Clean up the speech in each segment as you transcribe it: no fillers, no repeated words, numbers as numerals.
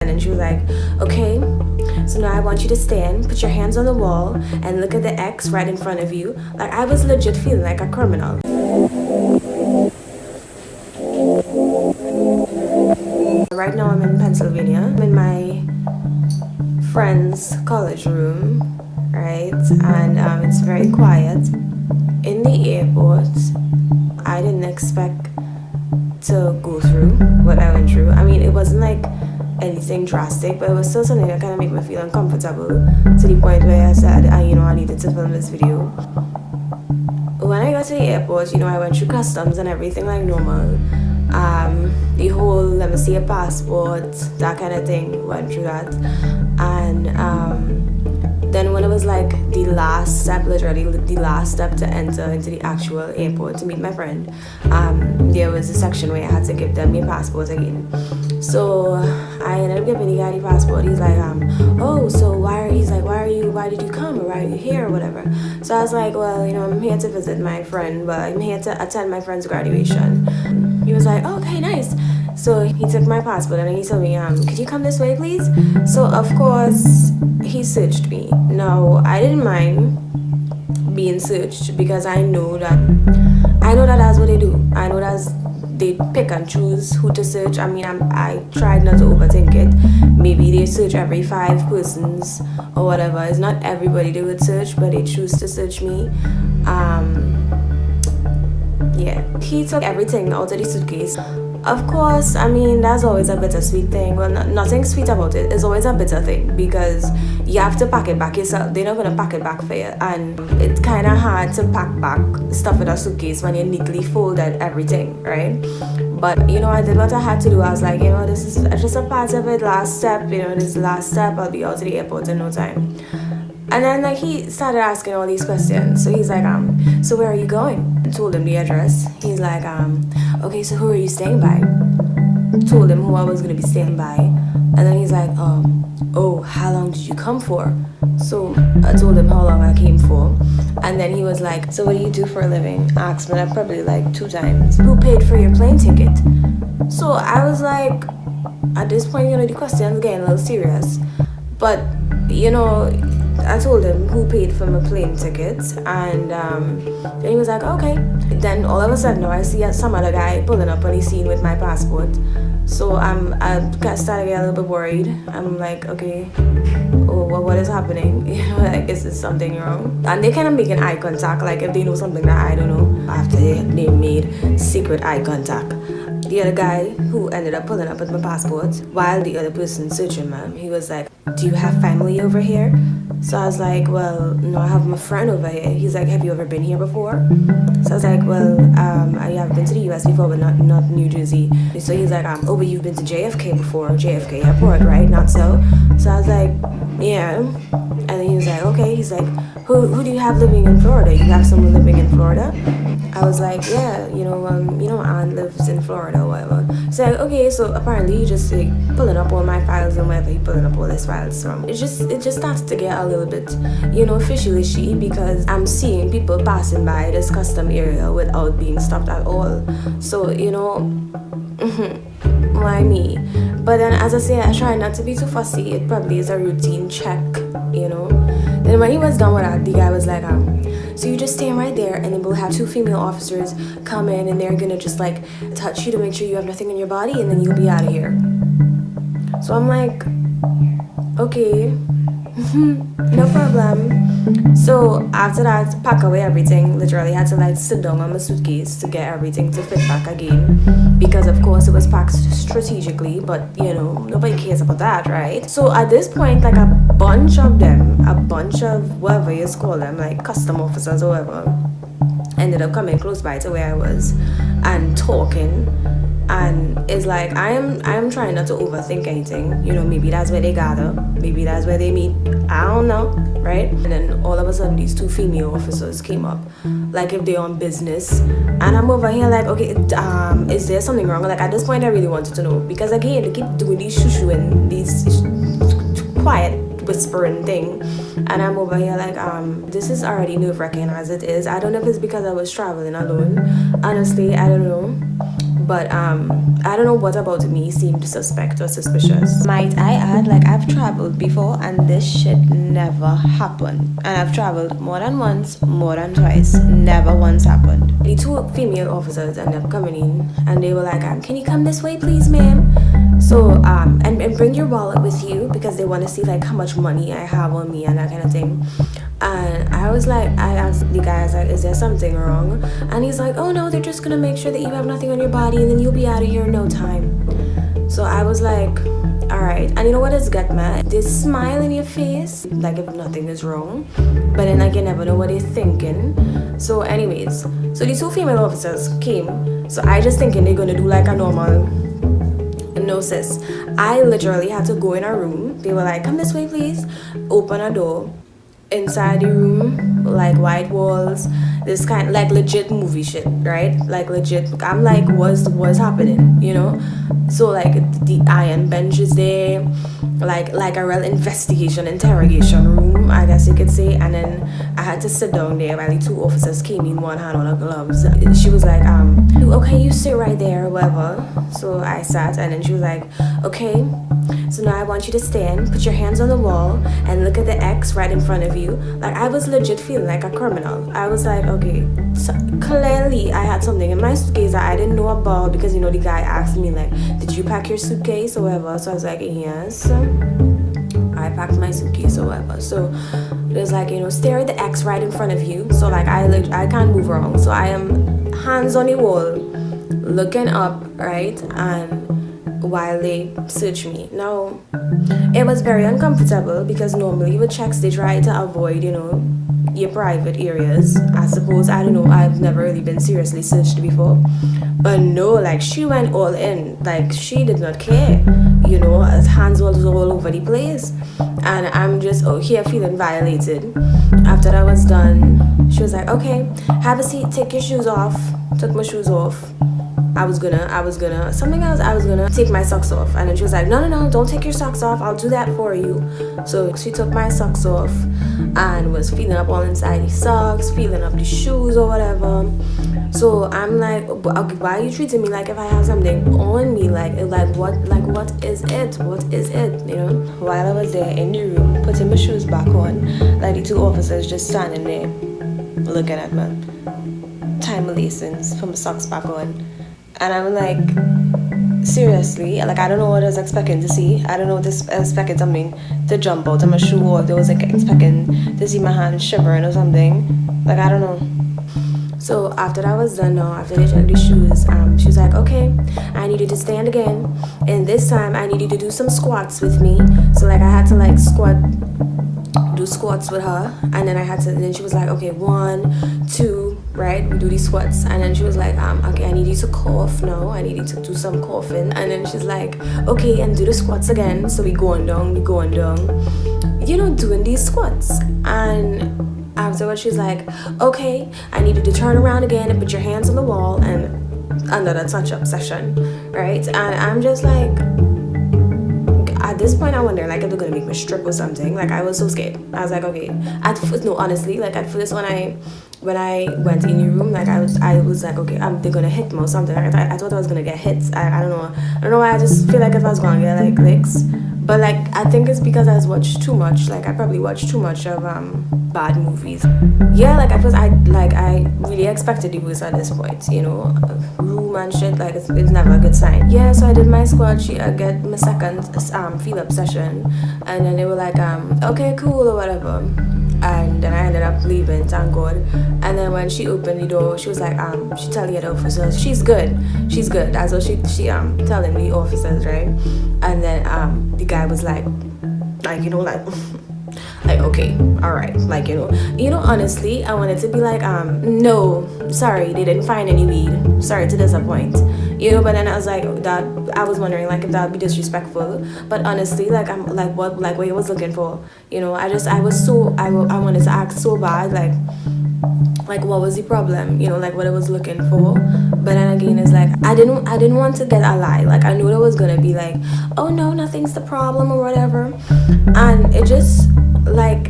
And then she was like, okay, so now I want you to stand, put your hands on the wall, and look at the X right in front of you. Like, I was legit feeling like a criminal. Right now I'm in Pennsylvania. I'm in my friend's college room, right? And it's very quiet. In the airport, I didn't expect to go through what I went through. I mean, it wasn't like anything drastic, but it was still something that kind of made me feel uncomfortable to the point where I said, I needed to film this video. When I got to the airport, I went through customs and everything like normal. The whole, let me see a passport, that kind of thing, went through that. And then when it was like the last step, literally the last step to enter into the actual airport to meet my friend, there was a section where I had to give them my passport again. So I ended up giving the guy the passport. He's like, why did you come, or why are you here, or whatever. So I was like, well, I'm here to visit my friend, but I'm here to attend my friend's graduation. He was like, oh, okay, nice. So he took my passport and he told me, could you come this way, please? So of course he searched me. Now I didn't mind being searched because I know that that's what they do. I know they pick and choose who to search. I mean, I tried not to overthink it. Maybe they search every 5 persons or whatever. It's not everybody they would search, but they choose to search me. Yeah, he took everything out of the suitcase. Of course, I mean, that's always a bittersweet thing. Well, nothing sweet about it. It's always a bitter thing because you have to pack it back yourself. They're not going to pack it back for you. And it's kind of hard to pack back stuff in a suitcase when you neatly folded everything, right? But, I did what I had to do. I was like, this is just a part of it. Last step, this is the last step. I'll be out to the airport in no time. And then, he started asking all these questions. So he's like, so where are you going? I told him the address. He's like, okay, so who are you staying by? Told him who I was going to be staying by. And then he's like, oh, how long did you come for? So I told him how long I came for. And then he was like, so what do you do for a living? I asked me that probably 2 times. Who paid for your plane ticket? So I was like, at this point, the question's getting a little serious. But, I told him who paid for my plane tickets, and then he was like, okay. Then all of a sudden, I see some other guy pulling up on the scene with my passport. So I started getting a little bit worried. I'm like, okay, what is happening? Is this something wrong? And they kind of making eye contact, like if they know something that I don't know. After they made secret eye contact. The other guy who ended up pulling up with my passport, while the other person searching me, he was like, do you have family over here? So I was like, well, no, I have my friend over here. He's like, have you ever been here before? So I was like, well, I have been to the US before, but not New Jersey. So he's like, oh, but you've been to JFK before, JFK airport, right? Not so. So I was like, yeah. And then he was like, okay. He's like, who do you have living in Florida? You have someone living in Florida? I was like, yeah, my aunt lives in Florida or whatever. So like, okay, so apparently he just pulling up all my files and wherever he pulling up all his files from. It just started to get a little bit, fishy because I'm seeing people passing by this custom area without being stopped at all. So, why me? But then, as I say, I try not to be too fussy. It probably is a routine check, Then when he was done with that, the guy was like, so you just stand right there, and then we'll have 2 female officers come in, and they're gonna just touch you to make sure you have nothing in your body, and then you'll be out of here. So I'm like, okay, no problem. So after that, pack away everything. Literally had to sit down on my suitcase to get everything to fit back again, because of course it was packed strategically, but nobody cares about that, right? So at this point, a bunch of whatever you call them, custom officers or whatever, ended up coming close by to where I was and talking. And it's like, I am trying not to overthink anything. Maybe that's where they gather. Maybe that's where they meet. I don't know, right? And then all of a sudden, these 2 female officers came up, if they're on business. And I'm over here okay, is there something wrong? At this point, I really wanted to know. Because again, they keep doing these shushu and these quiet whispering thing. And I'm over here this is already nerve-wracking as it is. I don't know if it's because I was traveling alone. Honestly, I don't know. but I don't know what about me seemed suspect or suspicious. Might I add, like, I've traveled before and this shit never happened. And I've traveled more than once, more than twice, never once happened. The two female officers ended up coming in and they were like, can you come this way please, ma'am? So and bring your wallet with you, because they want to see like how much money I have on me and that kind of thing. And I was like, I asked the guy, I was like, is there something wrong? And he's like, oh no, they're just gonna make sure that you have nothing on your body and then you'll be out of here in no time. So I was like, all right. And you know what is get mad? They smile in your face like if nothing is wrong, but then like you never know what they're thinking. So anyways, so these two female officers came, so I just thinking they're gonna do like a normal. No sis, I literally had to go in a room. They were like, come this way please, open a door. Inside the room, like white walls, this kind like legit movie shit, right? Like legit. I'm like, what's happening, you know? So like the iron bench is there, like a real investigation, interrogation room, I guess you could say. And then I had to sit down there while the two officers came in, one hand on her gloves. She was like, okay, you sit right there or whatever. So I sat, and then she was like, okay, so now I want you to stand, put your hands on the wall, and look at the X right in front of you. Like, I was legit feeling like a criminal. I was like, okay, so clearly I had something in my suitcase that I didn't know about, because, you know, the guy asked me, like, did you pack your suitcase or whatever? So I was like, yes, I packed my suitcase or whatever. So there's like, you know, stare at the X right in front of you. So like, I can't move wrong. So I am hands on the wall, looking up, right? And while they search me. Now, it was very uncomfortable because normally with checks they try to avoid, you know, your private areas. I suppose, I don't know, I've never really been seriously searched before. But no, like she went all in. Like she did not care, you know, as hands was all over the place. And I'm just here feeling violated. After that was done, she was like, okay, have a seat, take your shoes off. Took my shoes off. I was gonna take my socks off, and then she was like, no, don't take your socks off, I'll do that for you. So she took my socks off and was feeling up all inside the socks, feeling up the shoes or whatever. So I'm like, okay, why are you treating me like if I have something on me? Like what is it, you know? While I was there in the room putting my shoes back on, like the two officers just standing there looking at me, tying my lacings, put my socks back on. And I'm like, seriously? Like, I don't know what I was expecting to see. I don't know if they expected something to jump out of my shoe, or if they was like expecting to see my hand shivering or something. Like, I don't know. So after that was done now, after they checked the shoes, she was like, okay, I need you to stand again. And this time I need you to do some squats with me. So like I had to like do squats with her, and then she was like, okay, 1, 2, right, we do these squats. And then she was like, okay, I need you to cough now, I need you to do some coughing. And then she's like, okay, and do the squats again. So we going down, you know, doing these squats. And afterwards she's like, okay, I need you to turn around again and put your hands on the wall, and another touch-up session, right? And I'm just like, at this point I wonder like if they're gonna make me strip or something. Like I was so scared. I was like, okay, honestly, like at first when I went in your room, like I was like, okay, they're gonna hit me or something. Like, I thought I was gonna get hit. I don't know why. I just feel like if I was gonna get like licks. But like I think it's because I watched too much. Like I probably watched too much of bad movies. Yeah, like at first I really expected the worst at this point, you know, room and shit. Like it's never a good sign. Yeah, so I did my squat. I get my second feel up session, and then they were like, okay, cool or whatever. And then I ended up leaving, thank God. And then when she opened the door, she was like, she tell the other officers, she's good. That's what she telling the officers, right? And then the guy was like, you know, like like, okay, all right, like, you know, honestly, I wanted to be like, no, sorry, they didn't find any weed, sorry to disappoint, you know. But then I was like, that I was wondering like if that would be disrespectful. But honestly, like I'm like what he was looking for, you know. I wanted to act so bad, like what was the problem, you know, like what I was looking for. But then again, it's like I didn't want to get a lie. Like I knew there was gonna be like, oh no, nothing's the problem or whatever. And it just like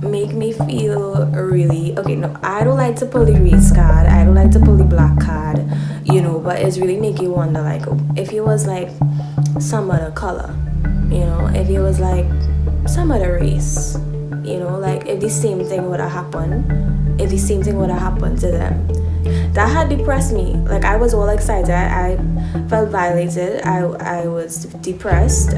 make me feel really okay. No, I don't like to pull the race card, I don't like to pull the black card, you know, but it's really make you wonder, like, if he was like some other color, you know, if he was like some other race, you know, like if the same thing would have happened, if the same thing would have happened to them. That had depressed me. Like, I was all excited. I felt violated. I was depressed.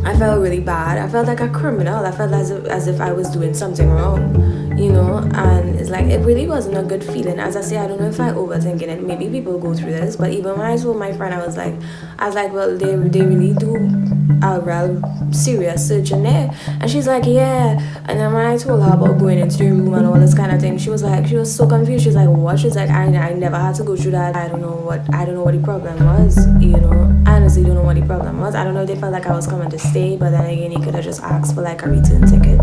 I felt really bad. I felt like a criminal. I felt as if I was doing something wrong, you know. And it's like, it really wasn't a good feeling. As I say, I don't know if I overthinking it. Maybe people go through this, but even when I told my friend, I was like, well, they really do a real serious search in there. And she's like, yeah. And then when I told her about going into the room and all this kind of thing, she was so confused. She's like, what? She's like, I never had to go through that. I don't know what the problem was, you know. I honestly don't know what the problem was. I don't know if they felt like I was coming to stay, but then again, you could have just asked for like a return ticket.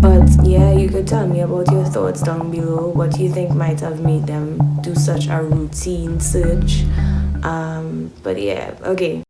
But yeah, you could tell me about your thoughts down below. What do you think might have made them do such a routine search? But yeah, okay.